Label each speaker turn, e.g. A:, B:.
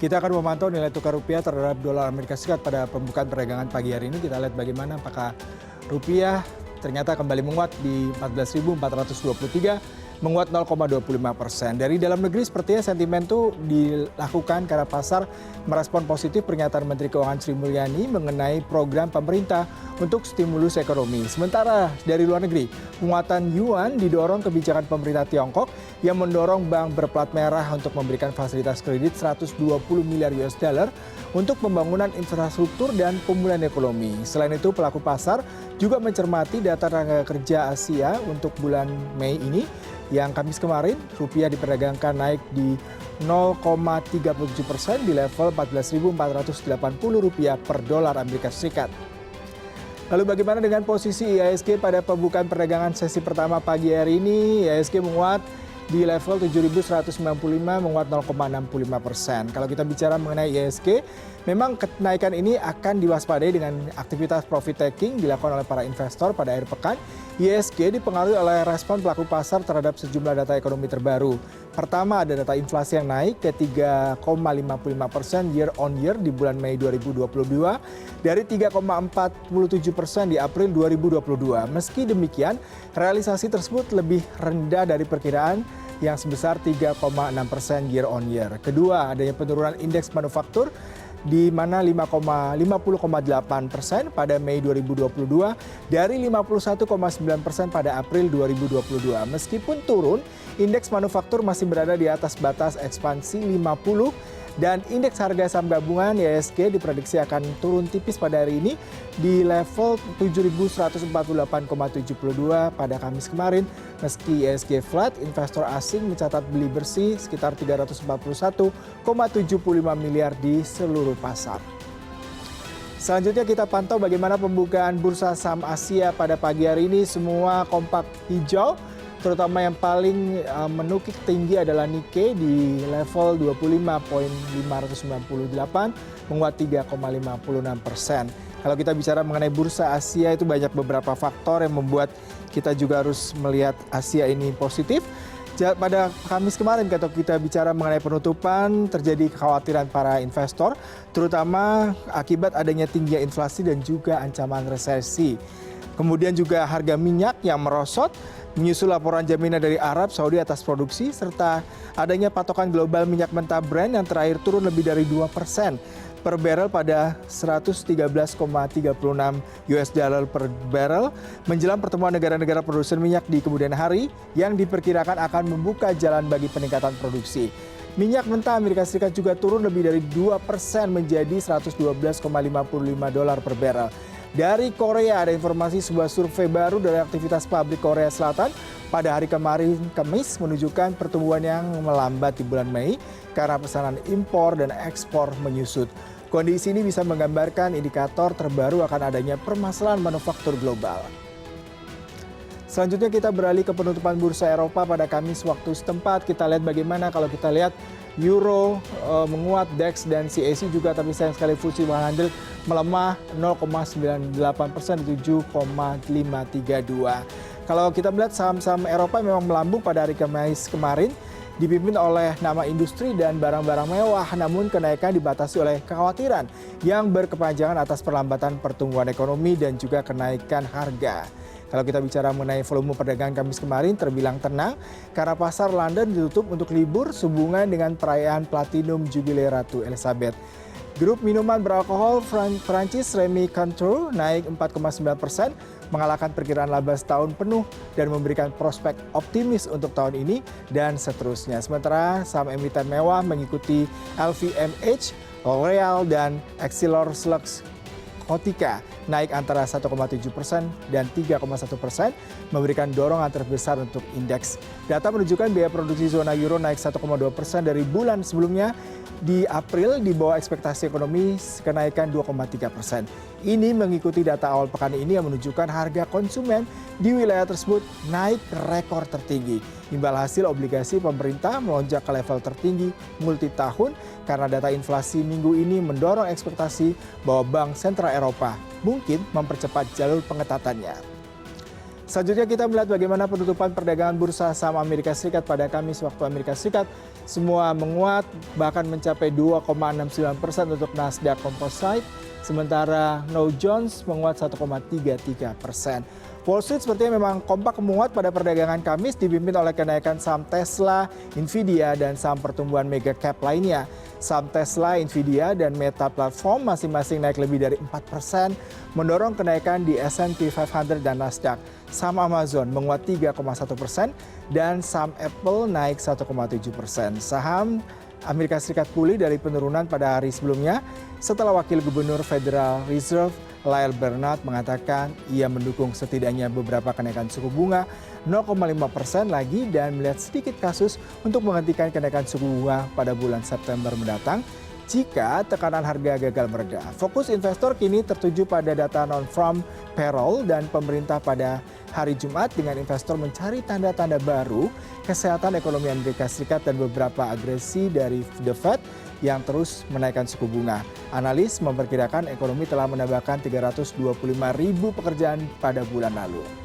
A: Kita akan memantau nilai tukar rupiah terhadap dolar Amerika Serikat pada pembukaan perdagangan pagi hari ini. Kita lihat bagaimana apakah rupiah ternyata kembali menguat di 14.423, menguat 0,25%. Dari dalam negeri sepertinya sentimen itu dilakukan karena pasar merespon positif pernyataan Menteri Keuangan Sri Mulyani mengenai program pemerintah untuk stimulus ekonomi. Sementara dari luar negeri, penguatan yuan didorong kebijakan pemerintah Tiongkok yang mendorong bank berplat merah untuk memberikan fasilitas kredit 120 miliar US dollar untuk pembangunan infrastruktur dan pemulihan ekonomi. Selain itu, pelaku pasar juga mencermati data tenaga kerja Asia untuk bulan Mei ini yang Kamis kemarin rupiah diperdagangkan naik di 0,37% di level 14.480 rupiah per dolar Amerika Serikat. Lalu bagaimana dengan posisi IHSG pada pembukaan perdagangan sesi pertama pagi hari ini? IHSG menguat di level 7.195, menguat 0,65%. Kalau kita bicara mengenai IHSG, memang kenaikan ini akan diwaspadai dengan aktivitas profit taking dilakukan oleh para investor pada akhir pekan. IHSG dipengaruhi oleh respon pelaku pasar terhadap sejumlah data ekonomi terbaru. Pertama, ada data inflasi yang naik ke 3,55% year on year di bulan Mei 2022 dari 3,47% di April 2022. Meski demikian, realisasi tersebut lebih rendah dari perkiraan yang sebesar 3,6% year on year. Kedua, adanya penurunan indeks manufaktur di mana 50,8% pada Mei 2022 dari 51,9% pada April 2022. Meskipun turun, indeks manufaktur masih berada di atas batas ekspansi 50 dan indeks harga saham gabungan IHSG diprediksi akan turun tipis pada hari ini di level 7.148,72 pada Kamis kemarin. Meski IHSG flat, investor asing mencatat beli bersih sekitar 341,75 miliar di seluruh pasar. Selanjutnya kita pantau bagaimana pembukaan bursa saham Asia pada pagi hari ini. Semua kompak hijau, terutama yang paling menukik tinggi adalah Nikkei di level 25.598, menguat 3,56%. Kalau kita bicara mengenai bursa Asia, itu banyak beberapa faktor yang membuat kita juga harus melihat Asia ini positif. Pada Kamis kemarin, kalau kita bicara mengenai penutupan, terjadi kekhawatiran para investor, terutama akibat adanya tingginya inflasi dan juga ancaman resesi. Kemudian juga harga minyak yang merosot, menyusul laporan jaminan dari Arab Saudi atas produksi, serta adanya patokan global minyak mentah Brent yang terakhir turun lebih dari 2% per barrel pada 113,36 US dollar per barrel menjelang pertemuan negara-negara produsen minyak di kemudian hari yang diperkirakan akan membuka jalan bagi peningkatan produksi. Minyak mentah Amerika Serikat juga turun lebih dari 2% menjadi 112,55 dolar per barrel. Dari Korea ada informasi sebuah survei baru dari aktivitas pabrik Korea Selatan pada hari kemarin Kamis menunjukkan pertumbuhan yang melambat di bulan Mei karena pesanan impor dan ekspor menyusut. Kondisi ini bisa menggambarkan indikator terbaru akan adanya permasalahan manufaktur global. Selanjutnya kita beralih ke penutupan bursa Eropa pada Kamis waktu setempat. Kita lihat bagaimana kalau kita lihat Euro menguat, DAX dan CAC juga, tapi sayang sekali FTSE 100 melemah 0,98% di 7,532. Kalau kita melihat saham-saham Eropa memang melambung pada hari Kamis kemarin, dipimpin oleh nama industri dan barang-barang mewah, namun kenaikan dibatasi oleh kekhawatiran yang berkepanjangan atas perlambatan pertumbuhan ekonomi dan juga kenaikan harga. Kalau kita bicara mengenai volume perdagangan Kamis kemarin terbilang tenang karena pasar London ditutup untuk libur sehubungan dengan perayaan Platinum Jubilee Ratu Elizabeth. Grup minuman beralkohol Prancis Rémy Cointreau naik 4,9%, mengalahkan perkiraan laba setahun penuh dan memberikan prospek optimis untuk tahun ini dan seterusnya. Sementara saham emiten mewah mengikuti LVMH, L'Oreal dan EssilorLuxottica naik antara 1,7% dan 3,1%, memberikan dorongan terbesar untuk indeks. Data menunjukkan biaya produksi zona euro naik 1,2% dari bulan sebelumnya. Di April di bawah ekspektasi ekonomi kenaikan 2,3%. Ini mengikuti data awal pekan ini yang menunjukkan harga konsumen di wilayah tersebut naik rekor tertinggi. Imbal hasil obligasi pemerintah melonjak ke level tertinggi multi tahun karena data inflasi minggu ini mendorong ekspektasi bahwa Bank Sentral Eropa mungkin mempercepat jalur pengetatannya. Selanjutnya kita melihat bagaimana penutupan perdagangan bursa saham Amerika Serikat pada Kamis waktu Amerika Serikat. Semua menguat bahkan mencapai 2,69% untuk Nasdaq Composite, sementara Dow Jones menguat 1,33%. Wall Street sepertinya memang kompak menguat pada perdagangan Kamis dipimpin oleh kenaikan saham Tesla, Nvidia, dan saham pertumbuhan mega cap lainnya. Saham Tesla, Nvidia, dan Meta Platform masing-masing naik lebih dari 4%, mendorong kenaikan di S&P 500 dan Nasdaq. Saham Amazon menguat 3,1% dan saham Apple naik 1,7%. Saham Amerika Serikat pulih dari penurunan pada hari sebelumnya setelah Wakil Gubernur Federal Reserve Lael Brainard mengatakan ia mendukung setidaknya beberapa kenaikan suku bunga 0,5% lagi dan melihat sedikit kasus untuk menghentikan kenaikan suku bunga pada bulan September mendatang jika tekanan harga gagal mereda. Fokus investor kini tertuju pada data non-farm payroll dan pemerintah pada hari Jumat dengan investor mencari tanda-tanda baru kesehatan ekonomi Amerika Serikat dan beberapa agresi dari The Fed yang terus menaikkan suku bunga. Analis memperkirakan ekonomi telah menambahkan 325 ribu pekerjaan pada bulan lalu.